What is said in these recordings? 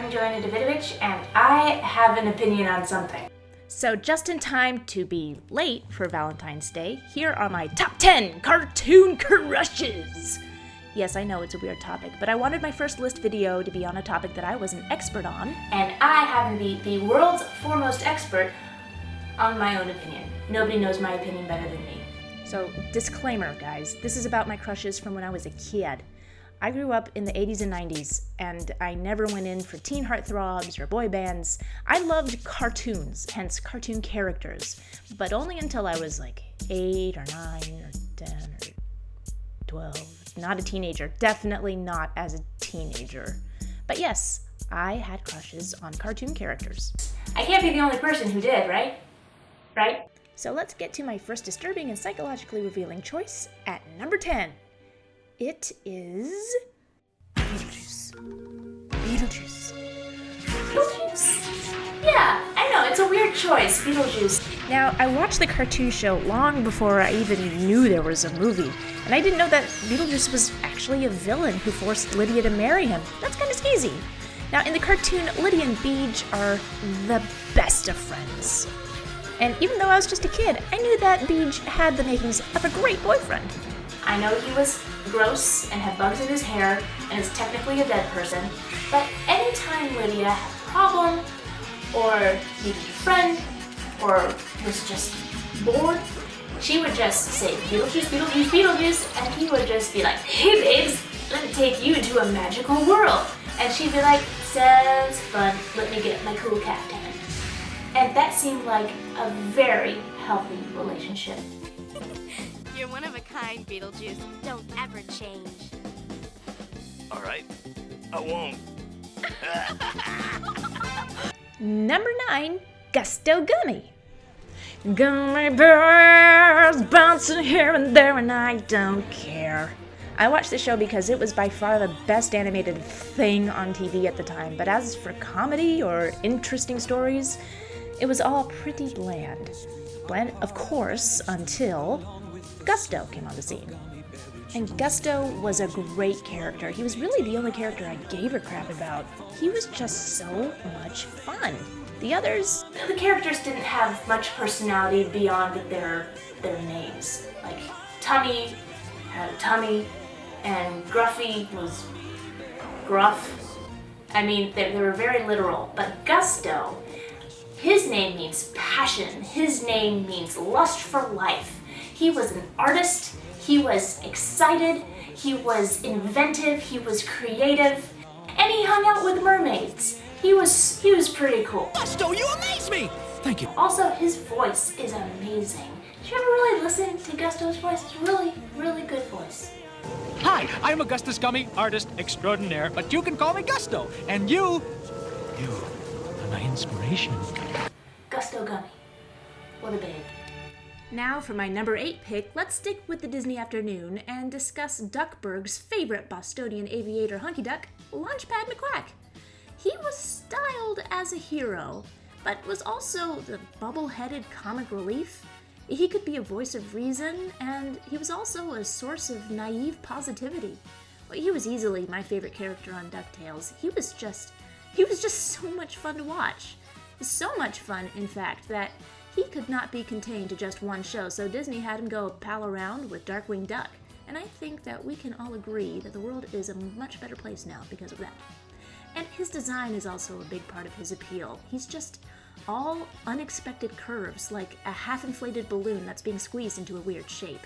I'm Joanna Davidovich, and I have an opinion on something. So just in time to be late for Valentine's Day, here are my top 10 cartoon crushes! Yes, I know it's a weird topic, but I wanted my first list video to be on a topic that I was an expert on. And I happen to be the world's foremost expert on my own opinion. Nobody knows my opinion better than me. So, disclaimer, guys, this is about my crushes from when I was a kid. I grew up in the 80s and 90s, and I never went in for teen heartthrobs or boy bands. I loved cartoons, hence cartoon characters, but only until I was like 8 or 9 or 10 or 12. Not a teenager, definitely not as a teenager. But yes, I had crushes on cartoon characters. I can't be the only person who did, right? Right? So let's get to my first disturbing and psychologically revealing choice at number 10. It is Beetlejuice. Beetlejuice. Beetlejuice? Yeah, I know, it's a weird choice, Beetlejuice. Now, I watched the cartoon show long before I even knew there was a movie, and I didn't know that Beetlejuice was actually a villain who forced Lydia to marry him. That's kind of skeezy. Now, in the cartoon, Lydia and Beej are the best of friends. And even though I was just a kid, I knew that Beej had the makings of a great boyfriend. I know he was gross and had bugs in his hair and is technically a dead person, but anytime Lydia had a problem, or needed a friend, or was just bored, she would just say, Beetlejuice, Beetlejuice, Beetlejuice, and he would just be like, hey babes, let me take you to a magical world. And she'd be like, sounds fun, let me get my cool caftan. And that seemed like a very healthy relationship. You're one of a kind, Beetlejuice. Don't ever change. All right, I won't. Number 9, Gusto Gummy. Gummy bears bouncing here and there and I don't care. I watched the show because it was by far the best animated thing on TV at the time, but as for comedy or interesting stories, it was all pretty bland. Bland, of course, until Gusto came on the scene. And Gusto was a great character. He was really the only character I gave a crap about. He was just so much fun. The others... The characters didn't have much personality beyond their names. Like, Tummy had a tummy, and Gruffy was gruff. I mean, they were very literal. But Gusto, his name means passion. His name means lust for life. He was an artist. He was excited, he was inventive, he was creative, and he hung out with mermaids. He was pretty cool. Gusto, you amaze me! Thank you. Also, his voice is amazing. Did you ever really listen to Gusto's voice? It's really, really good voice. Hi, I'm Augustus Gummy, artist extraordinaire, but you can call me Gusto. And you are my inspiration. Gusto Gummy. What a babe. Now for my number 8 pick, let's stick with the Disney afternoon and discuss Duckburg's favorite Bostonian aviator hunky duck, Launchpad McQuack. He was styled as a hero, but was also the bubble-headed comic relief. He could be a voice of reason, and he was also a source of naive positivity. Well, he was easily my favorite character on DuckTales. He was just so much fun to watch. So much fun, in fact, that he could not be contained to just one show, so Disney had him go pal around with Darkwing Duck. And I think that we can all agree that the world is a much better place now because of that. And his design is also a big part of his appeal. He's just all unexpected curves, like a half-inflated balloon that's being squeezed into a weird shape.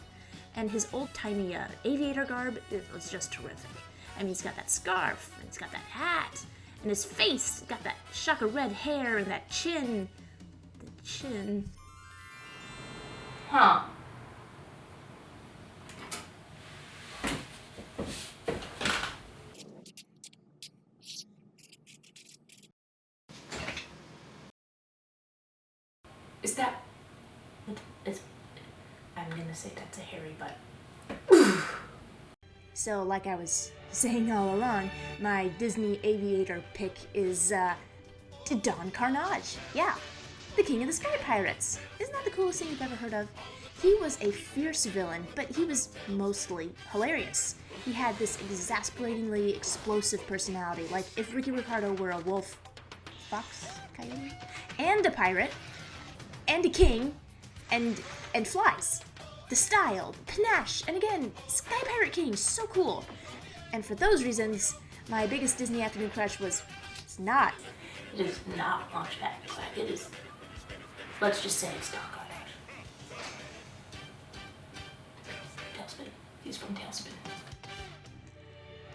And his old-timey aviator garb was just terrific. I mean, he's got that scarf, and he's got that hat, and his face got that shock of red hair and that chin. Chin. Huh. Is that... I'm gonna say that's a hairy butt. So, like I was saying all along, my Disney aviator pick is, Don Carnage. Yeah. The King of the Sky Pirates. Isn't that the coolest thing you've ever heard of? He was a fierce villain, but he was mostly hilarious. He had this exasperatingly explosive personality, like if Ricky Ricardo were a wolf, fox, coyote, and a pirate, and a king, and flies. The style, panache, and again, Sky Pirate King, so cool. And for those reasons, my biggest Disney afternoon crush was not. It is not Launchpad McQuack. It is, let's just say it's Doc Ock. Tailspin. He's from Tailspin.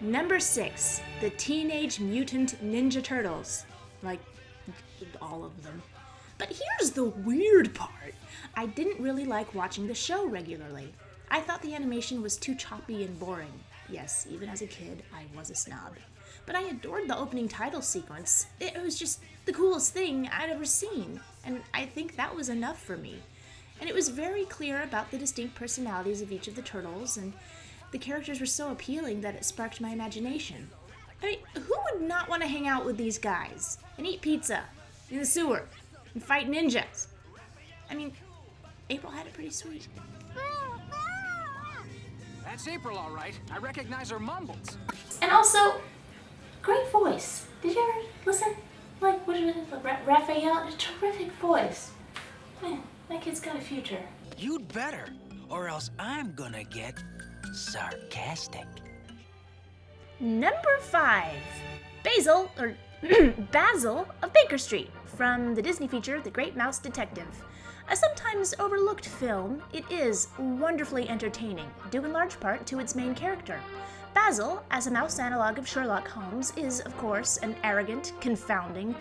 Number 6, the Teenage Mutant Ninja Turtles. Like, all of them. But here's the weird part. I didn't really like watching the show regularly. I thought the animation was too choppy and boring. Yes, even as a kid, I was a snob. But I adored the opening title sequence. It was just the coolest thing I'd ever seen, and I think that was enough for me. And it was very clear about the distinct personalities of each of the turtles, and the characters were so appealing that it sparked my imagination. I mean, who would not want to hang out with these guys and eat pizza in the sewer and fight ninjas? I mean, April had it pretty sweet. That's April, all right. I recognize her mumbles. And also, great voice. Did you ever listen? Like, what is it? Raphael? A terrific voice. Man, that kid's got a future. You'd better, or else I'm gonna get sarcastic. Number 5, Basil of Baker Street, from the Disney feature The Great Mouse Detective. A sometimes overlooked film, it is wonderfully entertaining, due in large part to its main character. Basil, as a mouse analog of Sherlock Holmes, is, of course, an arrogant, confounding,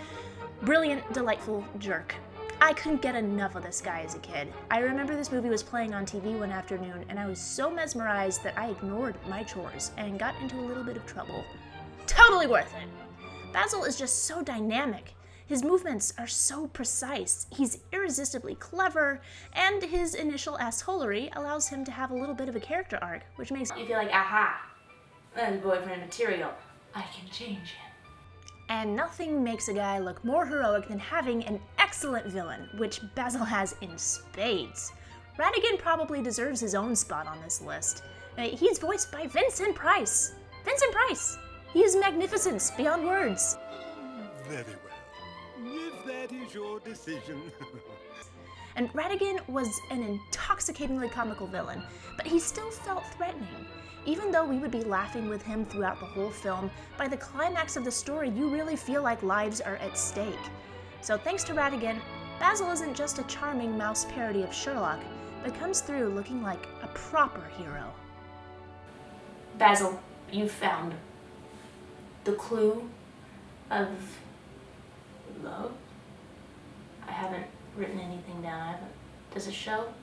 brilliant, delightful jerk. I couldn't get enough of this guy as a kid. I remember this movie was playing on TV one afternoon, and I was so mesmerized that I ignored my chores and got into a little bit of trouble. Totally worth it! Basil is just so dynamic. His movements are so precise, he's irresistibly clever, and his initial assholery allows him to have a little bit of a character arc, which makes You feel like, aha, that's boyfriend material. I can change him. And nothing makes a guy look more heroic than having an excellent villain, which Basil has in spades. Ratigan probably deserves his own spot on this list. He's voiced by Vincent Price. Vincent Price! He is magnificence beyond words. Very well. If that is your decision. And Ratigan was an intoxicatingly comical villain, but he still felt threatening. Even though we would be laughing with him throughout the whole film, by the climax of the story you really feel like lives are at stake. So thanks to Ratigan, Basil isn't just a charming mouse parody of Sherlock, but comes through looking like a proper hero. Basil, you found the clue of love? I haven't written anything down. Does it show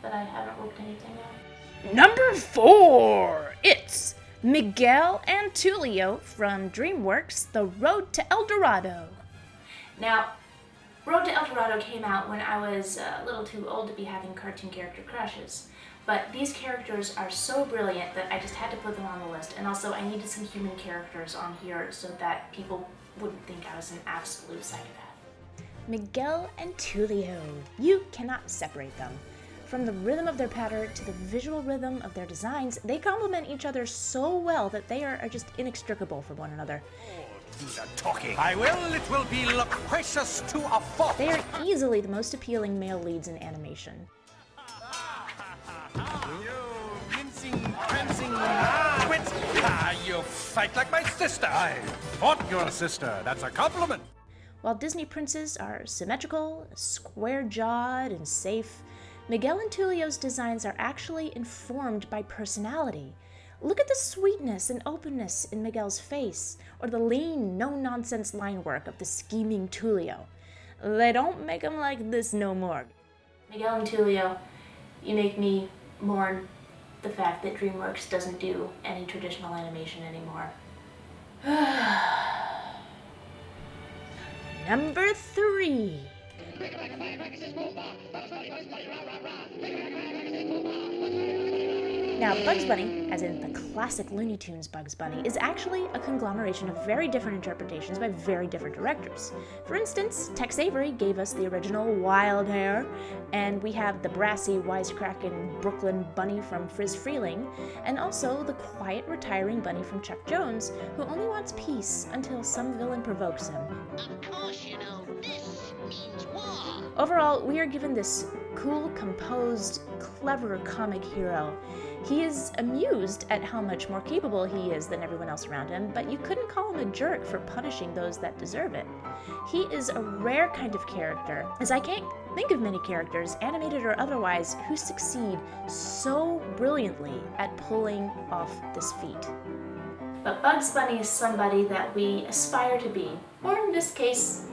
that I haven't worked anything out? Number 4, it's Miguel and Tulio from DreamWorks' The Road to El Dorado. Now, Road to El Dorado came out when I was a little too old to be having cartoon character crushes. But these characters are so brilliant that I just had to put them on the list. And also, I needed some human characters on here so that people wouldn't think I was an absolute psychopath. Miguel and Tulio. You cannot separate them. From the rhythm of their patter to the visual rhythm of their designs, they complement each other so well that they are just inextricable from one another. Do the talking. I will. It will be loquacious to a fault. They are easily the most appealing male leads in animation. You mincing, prancing twit. You fight like my sister. I thought your sister. That's a compliment. While Disney princes are symmetrical, square-jawed, and safe, Miguel and Tulio's designs are actually informed by personality. Look at the sweetness and openness in Miguel's face, or the lean, no-nonsense line work of the scheming Tulio. They don't make him like this no more. Miguel and Tulio, you make me mourn the fact that DreamWorks doesn't do any traditional animation anymore. Number 3. Now, Bugs Bunny, as in the classic Looney Tunes Bugs Bunny, is actually a conglomeration of very different interpretations by very different directors. For instance, Tex Avery gave us the original Wild Hair, and we have the brassy, wisecracking Brooklyn Bunny from Friz Freeling, and also the quiet, retiring bunny from Chuck Jones, who only wants peace until some villain provokes him. Of course, you know, this means war. Overall, we are given this cool, composed, clever comic hero. He is amused at how much more capable he is than everyone else around him, but you couldn't call him a jerk for punishing those that deserve it. He is a rare kind of character, as I can't think of many characters, animated or otherwise, who succeed so brilliantly at pulling off this feat. But Bugs Bunny is somebody that we aspire to be, or in this case,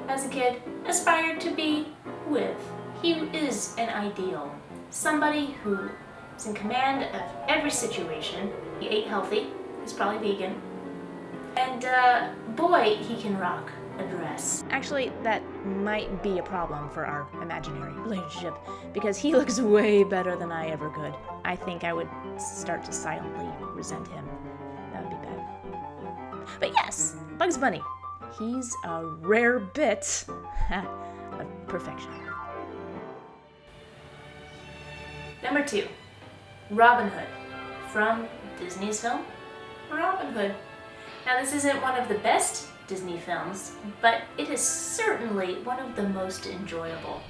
as a kid, aspired to be with. He is an ideal. Somebody who is in command of every situation. He ate healthy. He's probably vegan. And boy, he can rock a dress. Actually, that might be a problem for our imaginary relationship, because he looks way better than I ever could. I think I would start to silently resent him. That would be bad. But yes, Bugs Bunny. He's a rare bit of perfection. Number 2, Robin Hood, from Disney's film Robin Hood. Now, this isn't one of the best Disney films, but it is certainly one of the most enjoyable.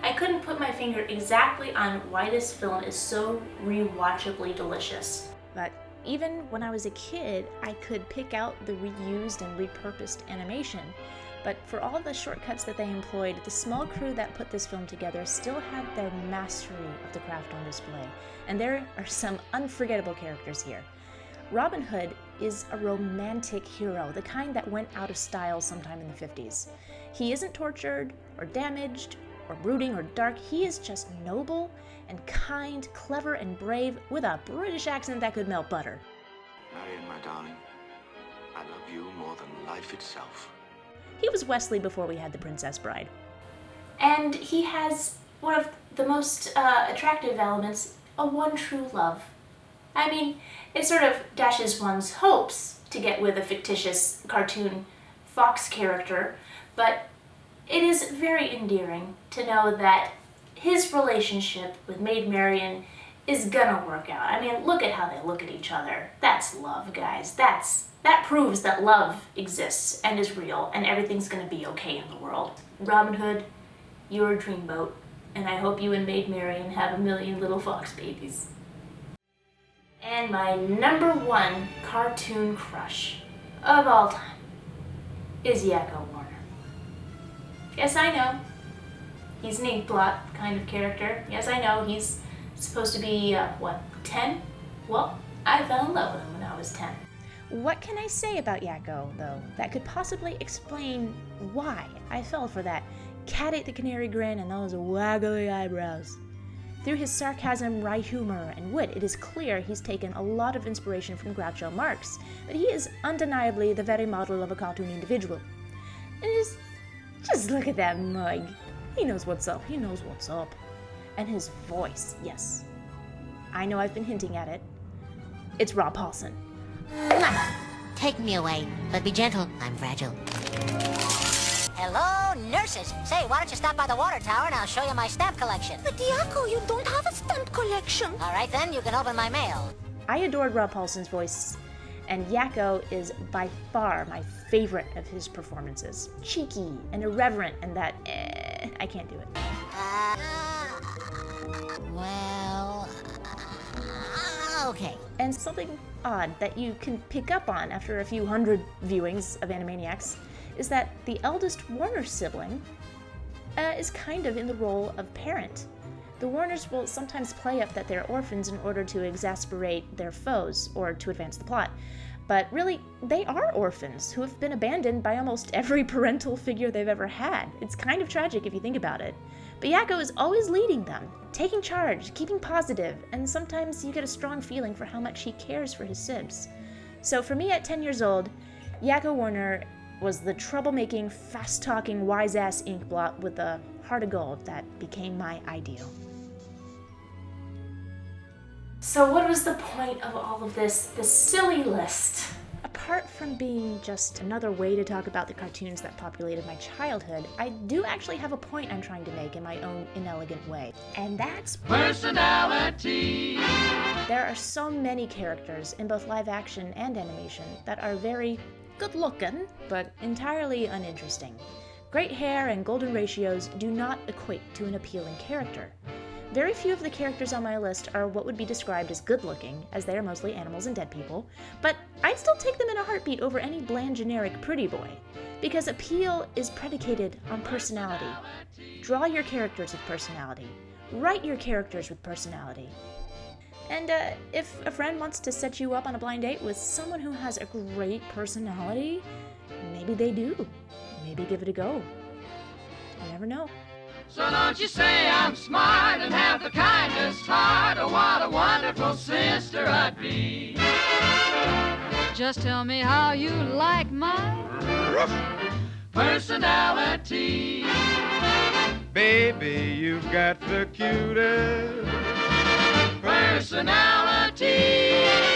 I couldn't put my finger exactly on why this film is so rewatchably delicious. But even when I was a kid, I could pick out the reused and repurposed animation. But for all the shortcuts that they employed, the small crew that put this film together still had their mastery of the craft on display. And there are some unforgettable characters here. Robin Hood is a romantic hero, the kind that went out of style sometime in the 50s. He isn't tortured or damaged or brooding or dark. He is just noble and kind, clever and brave, with a British accent that could melt butter. Marion, my darling, I love you more than life itself. He was Wesley before we had the Princess Bride. And he has one of the most attractive elements, a one true love. I mean, it sort of dashes one's hopes to get with a fictitious cartoon fox character, but it is very endearing to know that his relationship with Maid Marian is gonna work out. I mean, look at how they look at each other. That's love, guys. That proves that love exists and is real, and everything's gonna be okay in the world. Robin Hood, you're a dreamboat, and I hope you and Maid Marian have a million little fox babies. And my number 1 cartoon crush of all time is Yakko Warner. Yes, I know. He's an inkblot kind of character. Yes, I know. He's supposed to be, 10? Well, I fell in love with him when I was 10. What can I say about Yakko, though, that could possibly explain why I fell for that cat ate the canary grin and those waggly eyebrows? Through his sarcasm, wry humor, and wit, it is clear he's taken a lot of inspiration from Groucho Marx, but he is undeniably the very model of a cartoon individual. And just look at that mug. He knows what's up. He knows what's up. And his voice, yes. I know I've been hinting at it. It's Rob Paulsen. Take me away, but be gentle. I'm fragile. Hello, nurses. Say, why don't you stop by the water tower and I'll show you my stamp collection. But Yakko, you don't have a stamp collection. All right, then, you can open my mail. I adored Rob Paulsen's voice, and Yakko is by far my favorite of his performances. Cheeky and irreverent, and that, I can't do it. Okay. And something odd that you can pick up on after a few hundred viewings of Animaniacs is that the eldest Warner sibling is kind of in the role of parent. The Warners will sometimes play up that they're orphans in order to exasperate their foes or to advance the plot. But really, they are orphans who have been abandoned by almost every parental figure they've ever had. It's kind of tragic if you think about it. But Yakko is always leading them, taking charge, keeping positive, and sometimes you get a strong feeling for how much he cares for his sibs. So for me at 10 years old, Yakko Warner was the troublemaking, fast-talking, wise-ass inkblot with a heart of gold that became my ideal. So what was the point of all of this silly list? Apart from being just another way to talk about the cartoons that populated my childhood, I do actually have a point I'm trying to make in my own inelegant way. And that's personality! There are so many characters in both live action and animation that are very good looking, but entirely uninteresting. Great hair and golden ratios do not equate to an appealing character. Very few of the characters on my list are what would be described as good-looking, as they are mostly animals and dead people, but I'd still take them in a heartbeat over any bland generic pretty boy, because appeal is predicated on personality. Draw your characters with personality. Write your characters with personality. And if a friend wants to set you up on a blind date with someone who has a great personality, maybe they do. Maybe give it a go. You never know. So don't you say I'm smart and have the kindest heart. Oh, what a wonderful sister I'd be. Just tell me how you like my personality. Baby, you've got the cutest Personality.